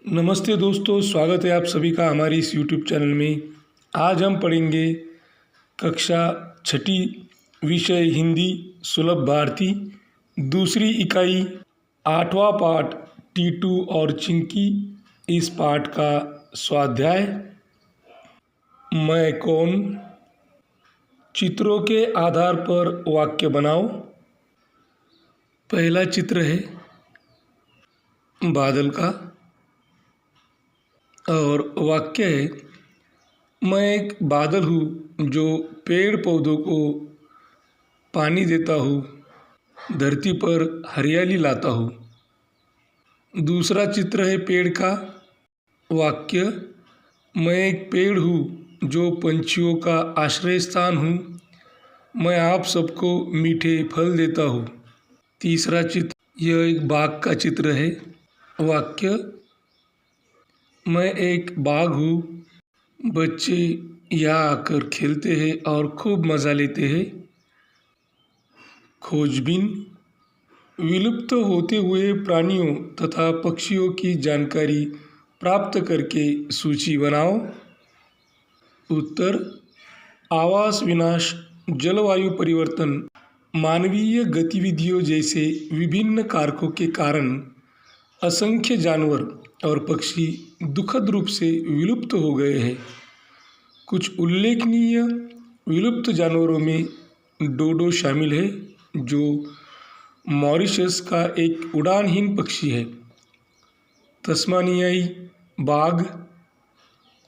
नमस्ते दोस्तों, स्वागत है आप सभी का हमारी इस यूट्यूब चैनल में। आज हम पढ़ेंगे कक्षा छठी विषय हिंदी सुलभ भारती दूसरी इकाई 8वां पाठ टीटू और चिंकी। इस पाठ का स्वाध्याय मैं कौन। चित्रों के आधार पर वाक्य बनाओ। पहला चित्र है बादल का और वाक्य है, मैं एक बादल हूँ जो पेड़ पौधों को पानी देता हूँ, धरती पर हरियाली लाता हूँ। दूसरा चित्र है पेड़ का। वाक्य, मैं एक पेड़ हूँ जो पंछियों का आश्रय स्थान हूँ, मैं आप सबको मीठे फल देता हूँ। तीसरा चित्र, यह एक बाग का चित्र है। वाक्य, मैं एक बाग हूँ, बच्चे यहाँ आकर खेलते हैं और खूब मज़ा लेते हैं। खोजबीन, विलुप्त होते हुए प्राणियों तथा पक्षियों की जानकारी प्राप्त करके सूची बनाओ। उत्तर, आवास विनाश, जलवायु परिवर्तन, मानवीय गतिविधियों जैसे विभिन्न कारकों के कारण असंख्य जानवर और पक्षी दुखद रूप से विलुप्त हो गए हैं। कुछ उल्लेखनीय विलुप्त जानवरों में डोडो शामिल है, जो मॉरिशस का एक उड़ानहीन पक्षी है। तस्मानियाई बाघ,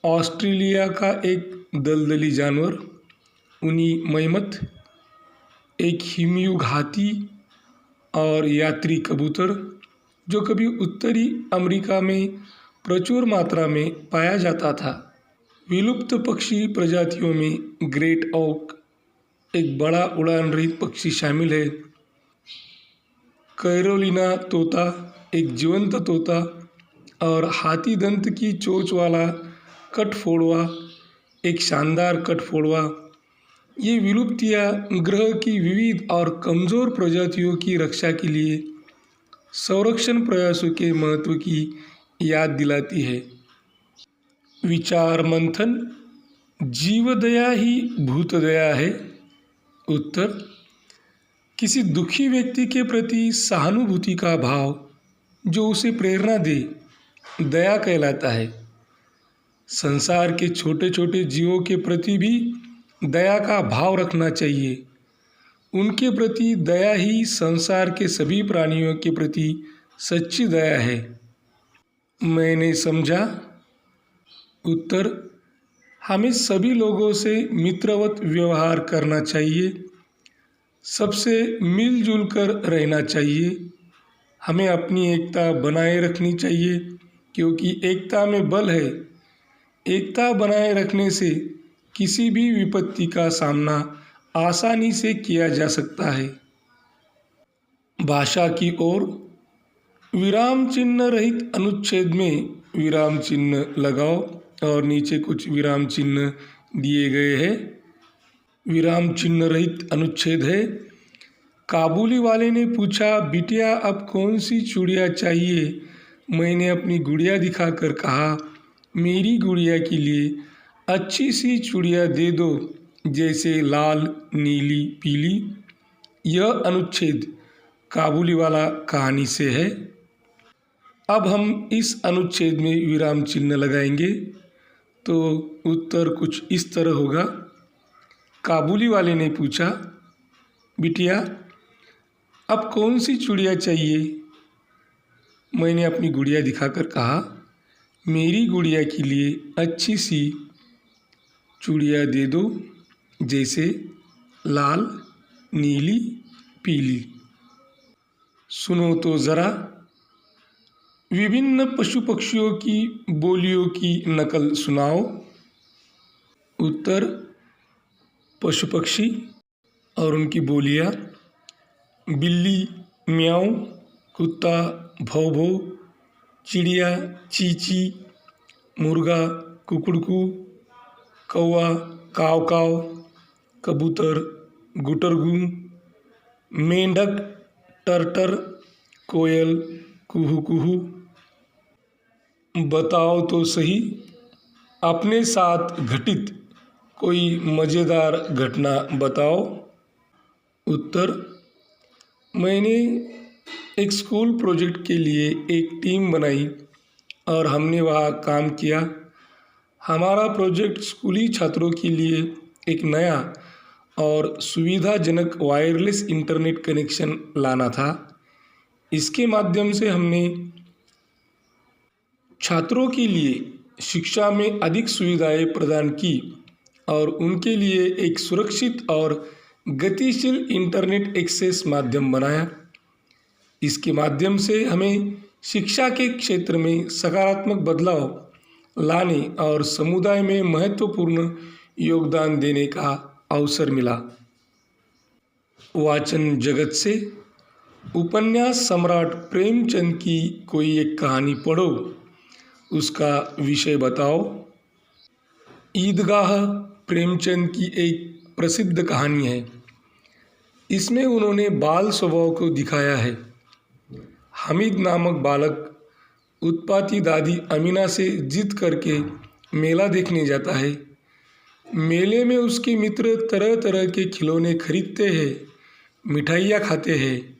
ऑस्ट्रेलिया का एक दलदली जानवर उनी मैमथ, एक हिमयुग हाथी और यात्री कबूतर जो कभी उत्तरी अमेरिका में प्रचुर मात्रा में पाया जाता था। विलुप्त पक्षी प्रजातियों में ग्रेट ऑक, एक बड़ा उड़ान रहित पक्षी शामिल है। कैरोलिना तोता, एक जीवंत तोता, और हाथी दंत की चोंच वाला कठफोड़वा, एक शानदार कठफोड़वा। ये विलुप्तियाँ ग्रह की विविध और कमज़ोर प्रजातियों की रक्षा के लिए संरक्षण प्रयासों के महत्व की याद दिलाती है। विचार मंथन, जीवदया ही भूतदया है। उत्तर, किसी दुखी व्यक्ति के प्रति सहानुभूति का भाव जो उसे प्रेरणा दे, दया कहलाता है। संसार के छोटे छोटे जीवों के प्रति भी दया का भाव रखना चाहिए। उनके प्रति दया ही संसार के सभी प्राणियों के प्रति सच्ची दया है। मैंने समझा। उत्तर, हमें सभी लोगों से मित्रवत व्यवहार करना चाहिए, सबसे मिलजुल कर रहना चाहिए। हमें अपनी एकता बनाए रखनी चाहिए, क्योंकि एकता में बल है। एकता बनाए रखने से किसी भी विपत्ति का सामना आसानी से किया जा सकता है। भाषा की ओर, विराम चिन्ह रहित अनुच्छेद में विराम चिन्ह लगाओ और नीचे कुछ विराम चिन्ह दिए गए हैं। विराम चिन्ह रहित अनुच्छेद है। काबुली वाले ने पूछा, बिटिया अब कौन सी चूड़ियाँ चाहिए? मैंने अपनी गुड़िया दिखाकर कहा, मेरी गुड़िया के लिए अच्छी सी चूड़ियाँ दे दो, जैसे लाल, नीली, पीली। यह अनुच्छेद काबुली वाला कहानी से है। अब हम इस अनुच्छेद में विराम चिन्ह लगाएंगे, तो उत्तर कुछ इस तरह होगा। काबुली वाले ने पूछा, बिटिया अब कौन सी चूड़ियाँ चाहिए? मैंने अपनी गुड़िया दिखाकर कहा, मेरी गुड़िया के लिए अच्छी सी चूड़ियाँ दे दो, जैसे लाल, नीली, पीली। सुनो तो ज़रा, विभिन्न पशु पक्षियों की बोलियों की नकल सुनाओ। उत्तर, पशु पक्षी और उनकी बोलियाँ। बिल्ली म्याऊं, कुत्ता भौ भौ, चिड़िया चींची, मुर्गा कुकुड़कू, कौवा काव काव, कबूतर गुटरगू, मेंढक टरटर, कोयल कुहू कुहू। बताओ तो सही, अपने साथ घटित कोई मज़ेदार घटना बताओ। उत्तर, मैंने एक स्कूल प्रोजेक्ट के लिए एक टीम बनाई और हमने वहाँ काम किया। हमारा प्रोजेक्ट स्कूली छात्रों के लिए एक नया और सुविधाजनक वायरलेस इंटरनेट कनेक्शन लाना था। इसके माध्यम से हमने छात्रों के लिए शिक्षा में अधिक सुविधाएं प्रदान की और उनके लिए एक सुरक्षित और गतिशील इंटरनेट एक्सेस माध्यम बनाया। इसके माध्यम से हमें शिक्षा के क्षेत्र में सकारात्मक बदलाव लाने और समुदाय में महत्वपूर्ण योगदान देने का अवसर मिला। वाचन जगत से उपन्यास सम्राट प्रेमचंद की कोई एक कहानी पढ़ो, उसका विषय बताओ। ईदगाह प्रेमचंद की एक प्रसिद्ध कहानी है। इसमें उन्होंने बाल स्वभाव को दिखाया है। हामिद नामक बालक उत्पाती दादी अमीना से जिद करके मेला देखने जाता है। मेले में उसके मित्र तरह तरह के खिलौने खरीदते हैं, मिठाइयाँ खाते हैं।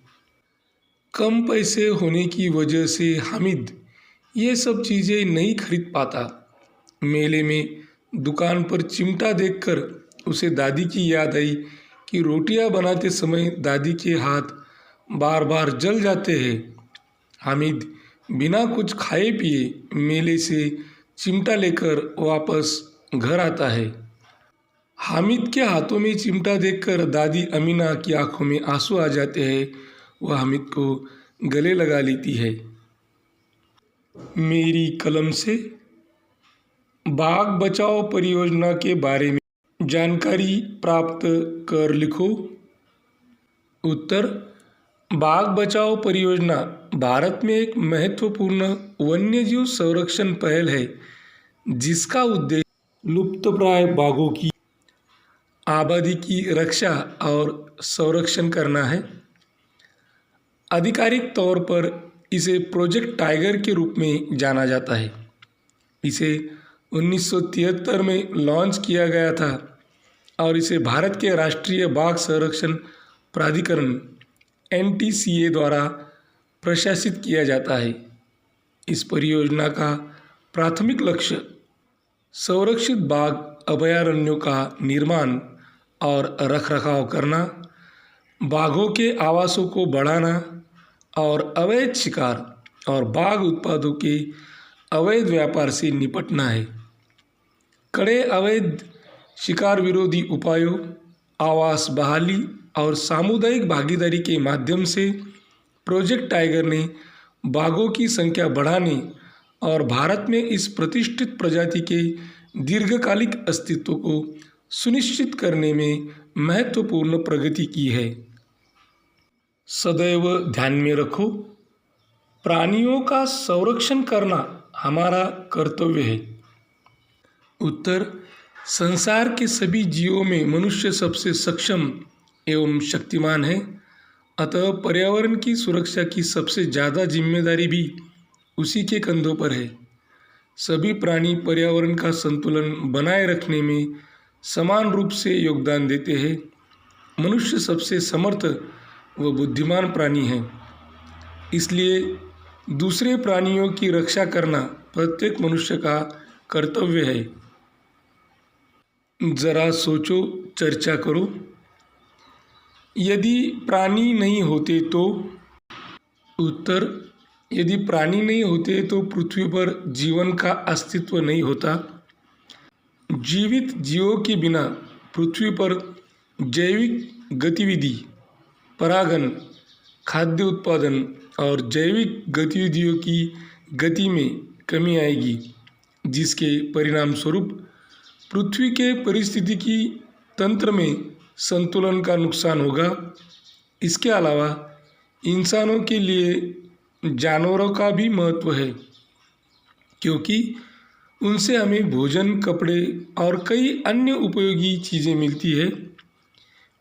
कम पैसे होने की वजह से हामिद ये सब चीज़ें नहीं खरीद पाता। मेले में दुकान पर चिमटा देखकर उसे दादी की याद आई कि रोटियां बनाते समय दादी के हाथ बार बार जल जाते हैं। हामिद बिना कुछ खाए पिए मेले से चिमटा लेकर वापस घर आता है। हामिद के हाथों में चिमटा देखकर दादी अमीना की आंखों में आंसू आ जाते हैं। वह हामिद को गले लगा लेती है। मेरी कलम से बाग बचाओ परियोजना के बारे में जानकारी प्राप्त कर लिखो। उत्तर, बाग बचाओ परियोजना भारत में एक महत्वपूर्ण वन्यजीव संरक्षण पहल है जिसका उद्देश्य लुप्तप्राय बाघों की आबादी की रक्षा और संरक्षण करना है। आधिकारिक तौर पर इसे प्रोजेक्ट टाइगर के रूप में जाना जाता है। इसे 1973 में लॉन्च किया गया था और इसे भारत के राष्ट्रीय बाघ संरक्षण प्राधिकरण NTCA द्वारा प्रशासित किया जाता है। इस परियोजना का प्राथमिक लक्ष्य संरक्षित बाघ अभयारण्यों का निर्माण और रखरखाव करना, बाघों के आवासों को बढ़ाना और अवैध शिकार और बाघ उत्पादों के अवैध व्यापार से निपटना है। कड़े अवैध शिकार विरोधी उपायों, आवास बहाली और सामुदायिक भागीदारी के माध्यम से प्रोजेक्ट टाइगर ने बाघों की संख्या बढ़ाने और भारत में इस प्रतिष्ठित प्रजाति के दीर्घकालिक अस्तित्व को सुनिश्चित करने में महत्वपूर्ण प्रगति की है। सदैव ध्यान में रखो, प्राणियों का संरक्षण करना हमारा कर्तव्य है। उत्तर, संसार के सभी जीवों में मनुष्य सबसे सक्षम एवं शक्तिमान है, अतः पर्यावरण की सुरक्षा की सबसे ज़्यादा जिम्मेदारी भी उसी के कंधों पर है। सभी प्राणी पर्यावरण का संतुलन बनाए रखने में समान रूप से योगदान देते हैं। मनुष्य सबसे समर्थ व बुद्धिमान प्राणी है, इसलिए दूसरे प्राणियों की रक्षा करना प्रत्येक मनुष्य का कर्तव्य है। जरा सोचो, चर्चा करो। यदि प्राणी नहीं होते तो? उत्तर, यदि प्राणी नहीं होते तो पृथ्वी पर जीवन का अस्तित्व नहीं होता। जीवित जीवों के बिना पृथ्वी पर जैविक गतिविधि, परागण, खाद्य उत्पादन और जैविक गतिविधियों की गति में कमी आएगी, जिसके परिणाम स्वरूप पृथ्वी के पारिस्थितिकी तंत्र में संतुलन का नुकसान होगा। इसके अलावा इंसानों के लिए जानवरों का भी महत्व है, क्योंकि उनसे हमें भोजन, कपड़े और कई अन्य उपयोगी चीज़ें मिलती है।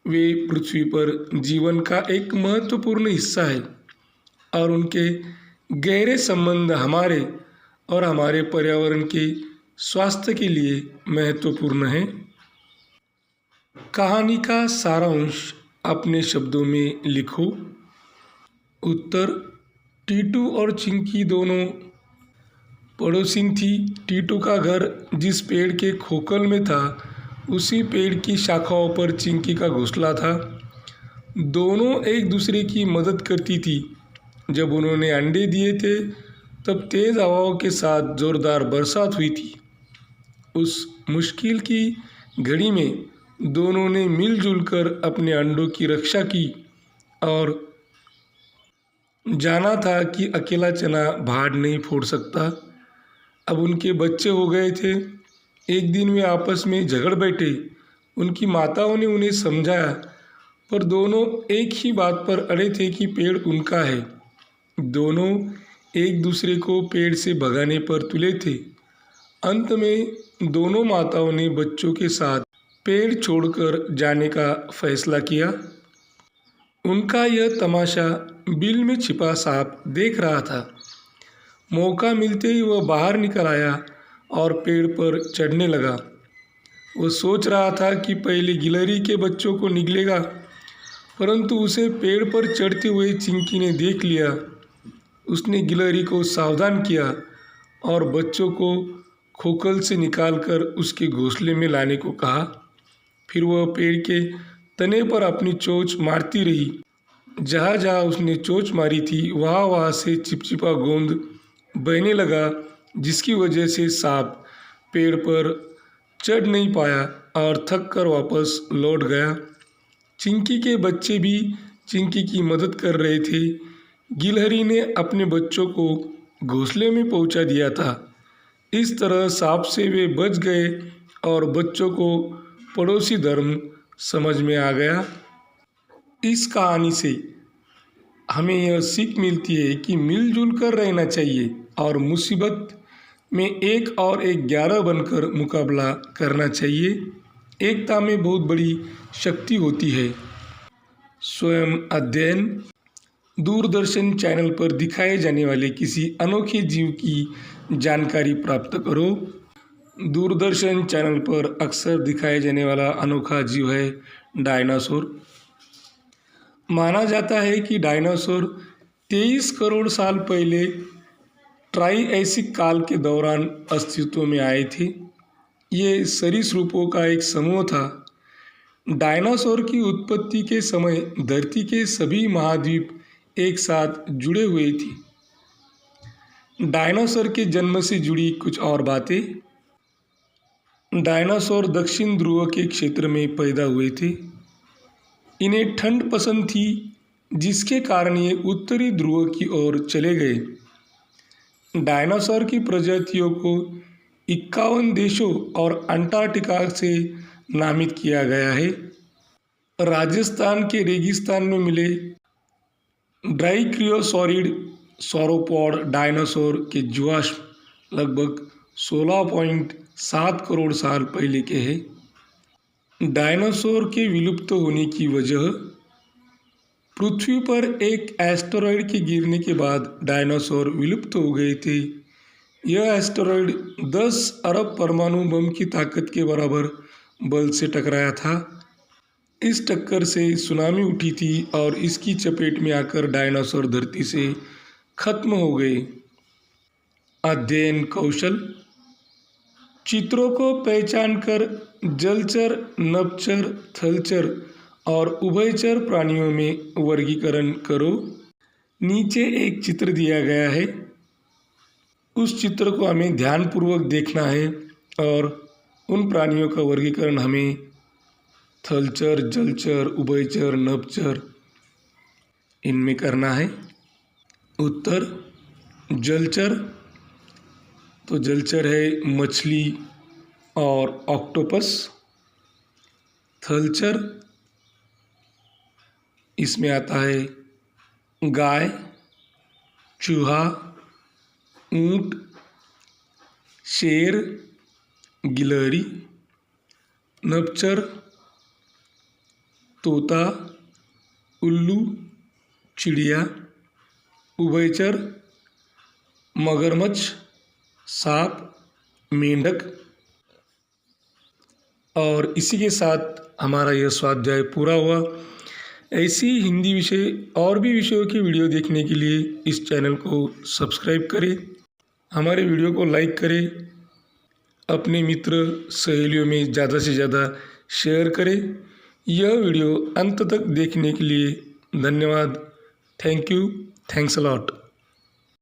वे पृथ्वी पर जीवन का एक महत्वपूर्ण हिस्सा है और उनके गहरे संबंध हमारे और हमारे पर्यावरण के स्वास्थ्य के लिए महत्वपूर्ण है। कहानी का सारांश अपने शब्दों में लिखो। उत्तर, टीटू और चिंकी दोनों पड़ोसिन थी। टीटू का घर जिस पेड़ के खोखल में था, उसी पेड़ की शाखाओं पर चिंकी का घोंसला था। दोनों एक दूसरे की मदद करती थी। जब उन्होंने अंडे दिए थे, तब तेज़ हवाओं के साथ ज़ोरदार बरसात हुई थी। उस मुश्किल की घड़ी में दोनों ने मिलजुल कर अपने अंडों की रक्षा की और जाना था कि अकेला चना भाड़ नहीं फोड़ सकता। अब उनके बच्चे हो गए थे। एक दिन वे आपस में झगड़ बैठे। उनकी माताओं ने उन्हें समझाया, पर दोनों एक ही बात पर अड़े थे कि पेड़ उनका है। दोनों एक दूसरे को पेड़ से भगाने पर तुले थे। अंत में दोनों माताओं ने बच्चों के साथ पेड़ छोड़कर जाने का फैसला किया। उनका यह तमाशा बिल में छिपा सांप देख रहा था। मौका मिलते ही वह बाहर निकल आया और पेड़ पर चढ़ने लगा। वह सोच रहा था कि पहले गिलहरी के बच्चों को निगलेगा, परंतु उसे पेड़ पर चढ़ते हुए चिंकी ने देख लिया। उसने गिलहरी को सावधान किया और बच्चों को खोखल से निकालकर उसके घोंसले में लाने को कहा। फिर वह पेड़ के तने पर अपनी चोंच मारती रही। जहाँ जहाँ उसने चोंच मारी थी, वहाँ वहाँ से चिपचिपा गोंद बहने लगा, जिसकी वजह से सांप पेड़ पर चढ़ नहीं पाया और थक कर वापस लौट गया। चिंकी के बच्चे भी चिंकी की मदद कर रहे थे। गिलहरी ने अपने बच्चों को घोंसले में पहुंचा दिया था। इस तरह सांप से वे बच गए और बच्चों को पड़ोसी धर्म समझ में आ गया। इस कहानी से हमें यह सीख मिलती है कि मिलजुल कर रहना चाहिए और मुसीबत में एक और एक 11 बनकर मुकाबला करना चाहिए। एकता में बहुत बड़ी शक्ति होती है। स्वयं अध्ययन। दूरदर्शन चैनल पर दिखाए जाने वाले किसी अनोखे जीव की जानकारी प्राप्त करो। दूरदर्शन चैनल पर अक्सर दिखाए जाने वाला अनोखा जीव है डायनासोर। माना जाता है कि डायनासोर 23 करोड़ साल पहले ट्राइएसिक काल के दौरान अस्तित्व में आए थे। ये सरीसृपों का एक समूह था। डायनासोर की उत्पत्ति के समय धरती के सभी महाद्वीप एक साथ जुड़े हुए थे। डायनासोर के जन्म से जुड़ी कुछ और बातें। डायनासोर दक्षिण ध्रुव के क्षेत्र में पैदा हुए थे। इन्हें ठंड पसंद थी, जिसके कारण ये उत्तरी ध्रुव की ओर चले गए। डायनासोर की प्रजातियों को 51 देशों और अंटार्कटिका से नामित किया गया है। राजस्थान के रेगिस्तान में मिले ड्राइक्रियोसॉरिड सॉरोपॉड डायनासोर के जीवाश्म लगभग 16.7 करोड़ साल पहले के हैं। डायनासोर के विलुप्त होने की वजह। पृथ्वी पर एक एस्टेरॉयड के गिरने के बाद डायनासोर विलुप्त हो गए थे। यह एस्टेरॉयड 10 अरब परमाणु बम की ताकत के बराबर बल से टकराया था। इस टक्कर से सुनामी उठी थी और इसकी चपेट में आकर डायनासोर धरती से खत्म हो गए। अध्ययन कौशल। चित्रों को पहचान कर जलचर, नभचर, थलचर और उभयचर प्राणियों में वर्गीकरण करो। नीचे एक चित्र दिया गया है। उस चित्र को हमें ध्यानपूर्वक देखना है और उन प्राणियों का वर्गीकरण हमें थलचर, जलचर, उभयचर, नभचर इनमें करना है। उत्तर जलचर। तो जलचर है मछली और ऑक्टोपस। थलचर इसमें आता है गाय, चूहा, ऊंट, शेर, गिलहरी। नभचर तोता, उल्लू, चिड़िया। उभयचर मगरमच्छ, सांप, मेंढक। और इसी के साथ हमारा यह स्वाध्याय पूरा हुआ। ऐसी हिंदी विषय और भी विषयों की वीडियो देखने के लिए इस चैनल को सब्सक्राइब करें, हमारे वीडियो को लाइक करें, अपने मित्र सहेलियों में ज़्यादा से ज़्यादा शेयर करें। यह वीडियो अंत तक देखने के लिए धन्यवाद। Thank you, thanks a lot.